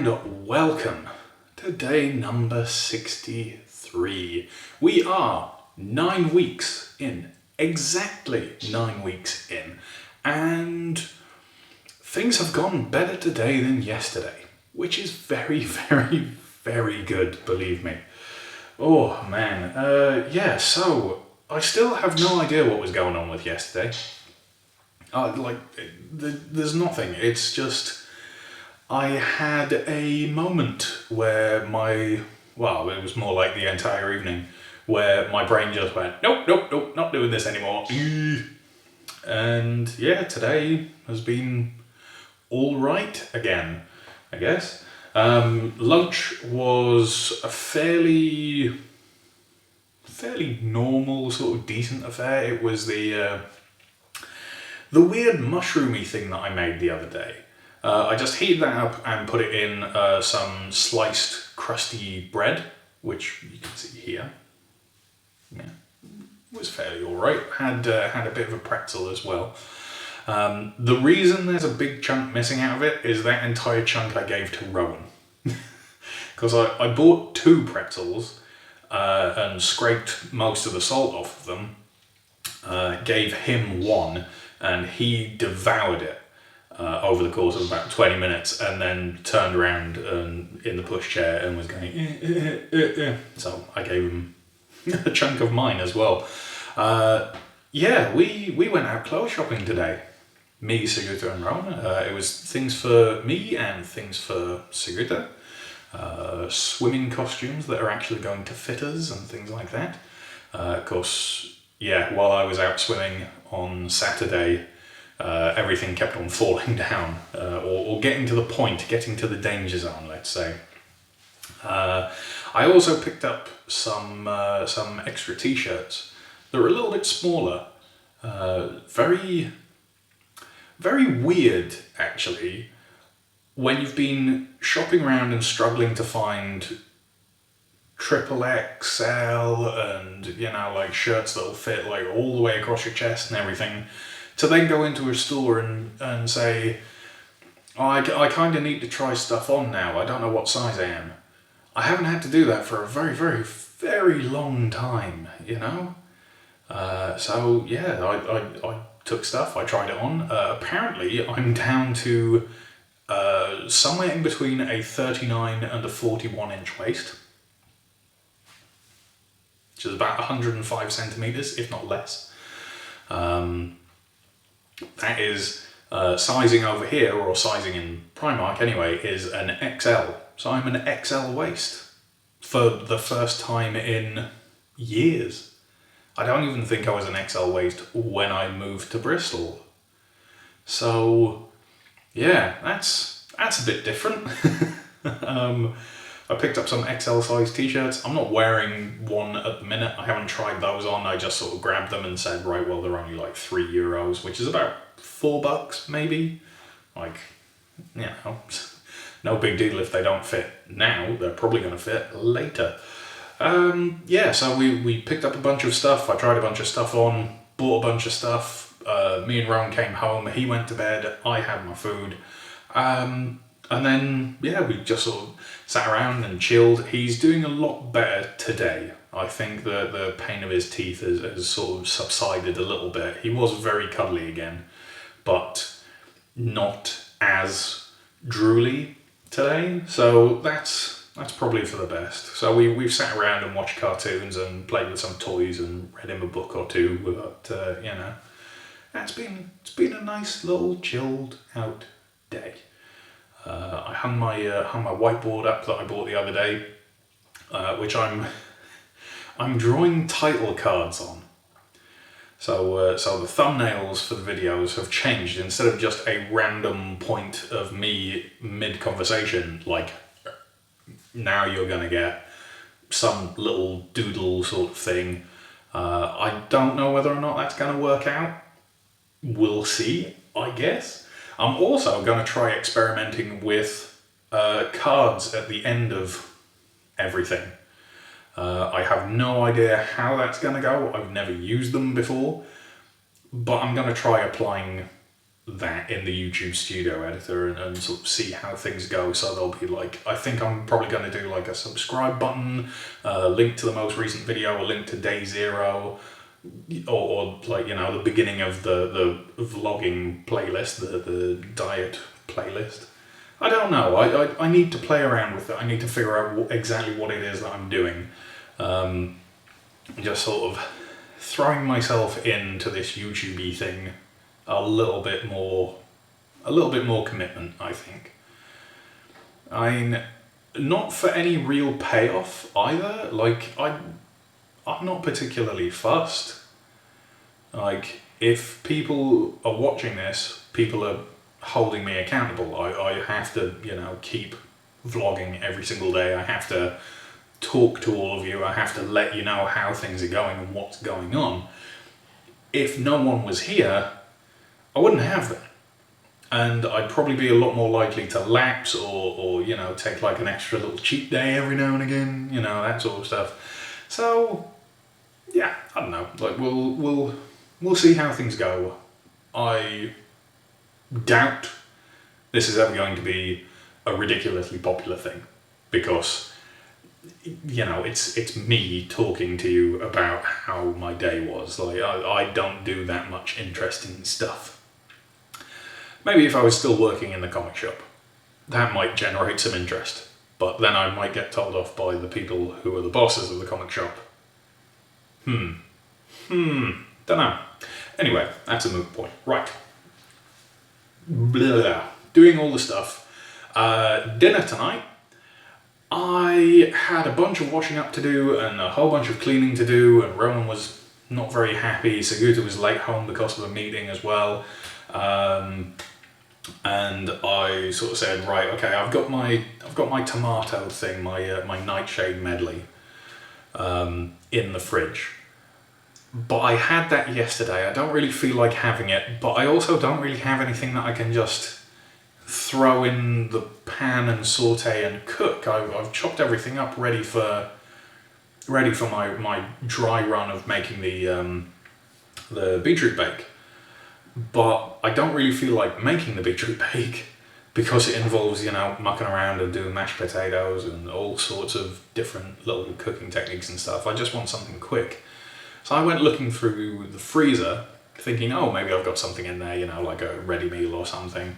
and welcome to day number 63. We are 9 weeks in, exactly 9 weeks in, and things have gone better today than yesterday, which is very, very, very good, believe me. Oh man, so I still have no idea what was going on with yesterday. There's nothing, it's just I had a moment where it was more like the entire evening, where my brain just went, nope, not doing this anymore. And yeah, today has been all right again, I guess. Lunch was a fairly normal, sort of decent affair. It was the weird mushroomy thing that I made the other day. I just heated that up and put it in some sliced crusty bread, which you can see here. Yeah, it was fairly alright. Had a bit of a pretzel as well. The reason there's a big chunk missing out of it is that entire chunk I gave to Rowan. Because I bought 2 pretzels and scraped most of the salt off of them, gave him 1, and he devoured it. Over the course of about 20 minutes, and then turned around in the pushchair and was going, So I gave him a chunk of mine as well. We went out clothes shopping today. Me, Sigurta and Rowan. It was things for me and things for Sigurta. Swimming costumes that are actually going to fit us and things like that. Of course, while I was out swimming on Saturday, everything kept on falling down, or getting to the danger zone, let's say. I also picked up some extra t-shirts. They're a little bit smaller, very, very weird actually, when you've been shopping around and struggling to find triple XL and, shirts that'll fit like all the way across your chest and everything, to then go into a store and say, I kind of need to try stuff on now, I don't know what size I am. I haven't had to do that for a very, very, very long time, I took stuff, I tried it on. Apparently I'm down to somewhere in between a 39 and a 41 inch waist, which is about 105 centimetres, if not less. That is sizing over here, or sizing in Primark anyway, is an XL. So I'm an XL waist for the first time in years. I don't even think I was an XL waist when I moved to Bristol. So yeah, that's a bit different. I picked up some XL size t-shirts. I'm not wearing one at the minute. I haven't tried those on. I just sort of grabbed them and said, right, well, they're only like €3, which is about $4 maybe. No big deal if they don't fit now. They're probably going to fit later. So we picked up a bunch of stuff. I tried a bunch of stuff on, bought a bunch of stuff. Me and Rowan came home. He went to bed. I had my food. And then, we just sort of sat around and chilled. He's doing a lot better today. I think the pain of his teeth has sort of subsided a little bit. He was very cuddly again, but not as drooly today. So that's probably for the best. So we've sat around and watched cartoons and played with some toys and read him a book or two. But, it's been a nice little chilled out day. I hung my whiteboard up that I bought the other day, which I'm drawing title cards on. So the thumbnails for the videos have changed. Instead of just a random point of me mid-conversation, like now you're gonna get some little doodle sort of thing. I don't know whether or not that's gonna work out. We'll see, I guess. I'm also going to try experimenting with cards at the end of everything. I have no idea how that's going to go. I've never used them before, but I'm going to try applying that in the YouTube studio editor and sort of see how things go. So there'll be like, I think I'm probably going to do like a subscribe button, link to the most recent video, a link to day 0, or like, you know, the beginning of the vlogging playlist, the diet playlist. I don't know. I need to play around with it. I need to figure out exactly what it is that I'm doing. Just sort of throwing myself into this YouTube-y thing a little bit more commitment, I think. I'm not for any real payoff either. Like, I'm not particularly fussed. Like, if people are watching this, people are holding me accountable. I have to, you know, keep vlogging every single day. I have to talk to all of you. I have to let you know how things are going and what's going on. If no one was here, I wouldn't have that. And I'd probably be a lot more likely to lapse or you know, take like an extra little cheat day every now and again, you know, that sort of stuff. So yeah, I don't know. Like we'll see how things go. I doubt this is ever going to be a ridiculously popular thing, because you know, it's me talking to you about how my day was. Like I don't do that much interesting stuff. Maybe if I was still working in the comic shop, that might generate some interest. But then I might get told off by the people who are the bosses of the comic shop. Don't know. Anyway, that's a moot point. Right. Blah. Doing all the stuff. Dinner tonight. I had a bunch of washing up to do and a whole bunch of cleaning to do, and Rowan was not very happy. Saguta was late home because of a meeting as well. And I sort of said, right, okay, I've got my tomato thing, my nightshade medley, in the fridge. But I had that yesterday. I don't really feel like having it, but I also don't really have anything that I can just throw in the pan and saute and cook. I've chopped everything up ready for my dry run of making the beetroot bake. But I don't really feel like making the beetroot bake because it involves, you know, mucking around and doing mashed potatoes and all sorts of different little cooking techniques and stuff. I just want something quick. So I went looking through the freezer thinking, oh, maybe I've got something in there, you know, like a ready meal or something.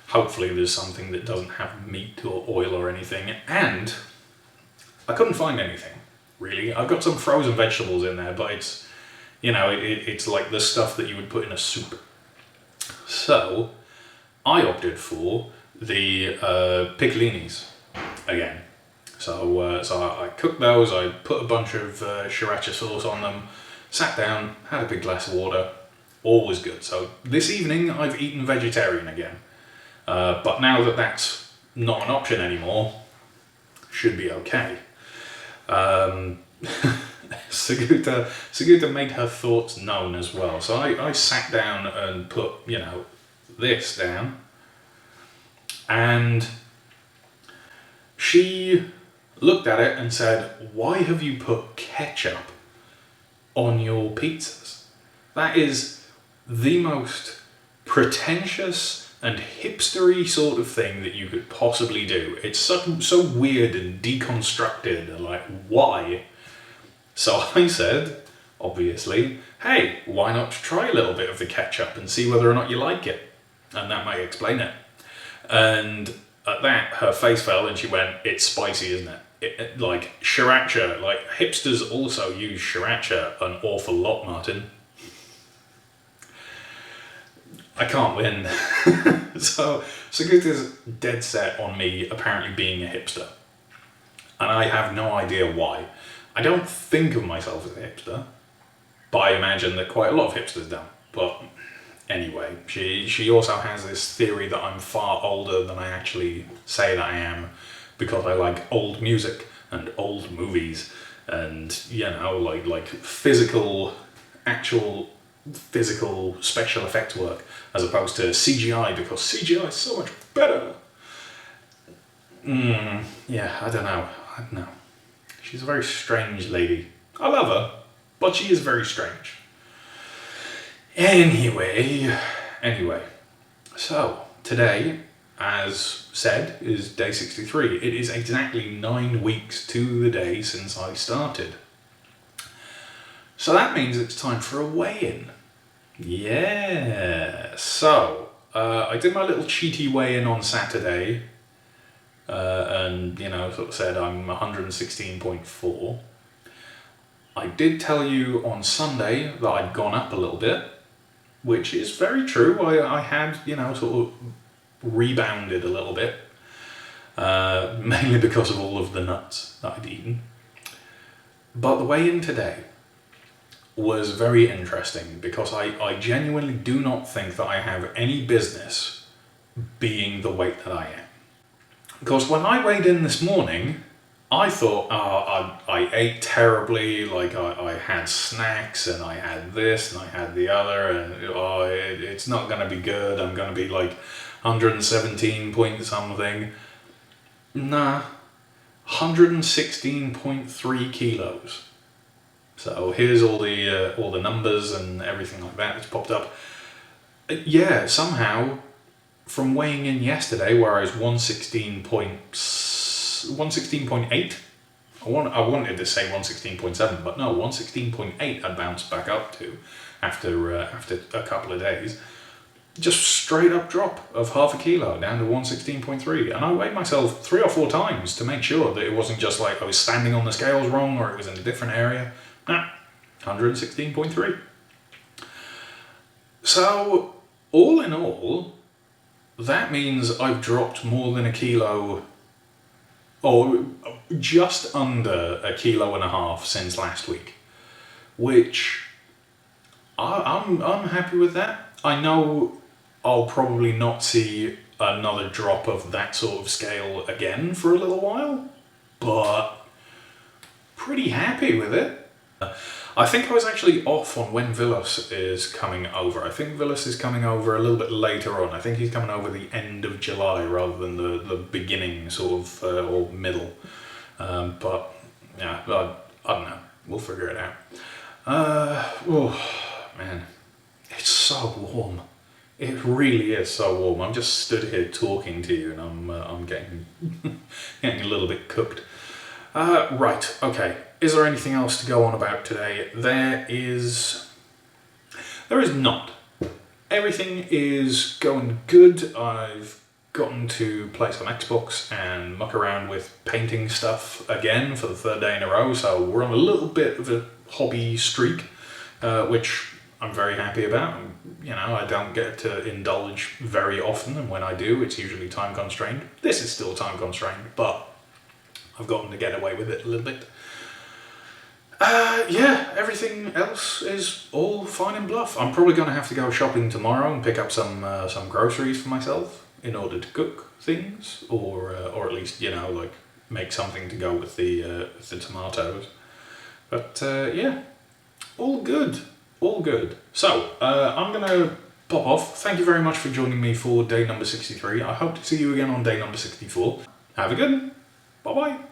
Hopefully there's something that doesn't have meat or oil or anything. And I couldn't find anything, really. I've got some frozen vegetables in there, but it's, you know, it's like the stuff that you would put in a soup. So I opted for the piccolinis again. So I cooked those, I put a bunch of sriracha sauce on them, sat down, had a big glass of water, all was good. So this evening I've eaten vegetarian again. But now that that's not an option anymore, should be okay. Saguta made her thoughts known as well. So I sat down and put, you know, this down, and she looked at it and said, why have you put ketchup on your pizzas? That is the most pretentious and hipstery sort of thing that you could possibly do. It's so weird and deconstructed, and like, why? So I said, obviously, hey, why not try a little bit of the ketchup and see whether or not you like it? And that might explain it. And at that, her face fell and she went, it's spicy, isn't it? Like, sriracha, like, hipsters also use sriracha an awful lot, Martin. I can't win. So, Saguta's dead set on me apparently being a hipster. And I have no idea why. I don't think of myself as a hipster, but I imagine that quite a lot of hipsters don't. But anyway, she also has this theory that I'm far older than I actually say that I am, because I like old music and old movies and, you know, like actual physical special effects work as opposed to CGI, because CGI is so much better. Yeah, I don't know. She's a very strange lady. I love her, but she is very strange. Anyway, So, today, as said, is day 63. It is exactly 9 weeks to the day since I started. So that means it's time for a weigh-in. Yeah. So, I did my little cheaty weigh-in on Saturday, and, sort of said I'm 116.4. I did tell you on Sunday that I'd gone up a little bit, which is very true. I had, sort of rebounded a little bit, mainly because of all of the nuts that I'd eaten. But the weigh-in today was very interesting because I genuinely do not think that I have any business being the weight that I am. Because when I weighed in this morning, I thought, I ate terribly, like I had snacks and I had this and I had the other, and it's not going to be good, I'm going to be like 117 point something. Nah, 116.3 kilos. So here's all the numbers and everything like that that's popped up. Yeah, somehow, from weighing in yesterday, where I was 116.8. I wanted to say 116.7, but no, 116.8 I bounced back up to after a couple of days. Just straight up drop of half a kilo down to 116.3. And I weighed myself 3 or 4 times to make sure that it wasn't just like I was standing on the scales wrong or it was in a different area. Nah, 116.3. So, all in all, that means I've dropped more than a kilo, or just under a kilo and a half since last week, which I'm happy with that. I know I'll probably not see another drop of that sort of scale again for a little while, but pretty happy with it. I think I was actually off on when Villas is coming over. I think Villas is coming over a little bit later on. I think he's coming over the end of July rather than the beginning sort of, or middle. But yeah, I don't know. We'll figure it out. Oh man, it's so warm. It really is so warm. I'm just stood here talking to you and I'm getting getting a little bit cooked. Right, okay. Is there anything else to go on about today? There is not. Everything is going good. I've gotten to play some Xbox and muck around with painting stuff again for the 3rd day in a row, so we're on a little bit of a hobby streak, which I'm very happy about. I don't get to indulge very often, and when I do, it's usually time constrained. This is still time constrained, but I've gotten to get away with it a little bit. Yeah, everything else is all fine and bluff. I'm probably going to have to go shopping tomorrow and pick up some groceries for myself in order to cook things, or at least like make something to go with the tomatoes. But yeah, all good. So I'm gonna pop off. Thank you very much for joining me for day number 63. I hope to see you again on day number 64. Have a good one. Bye bye.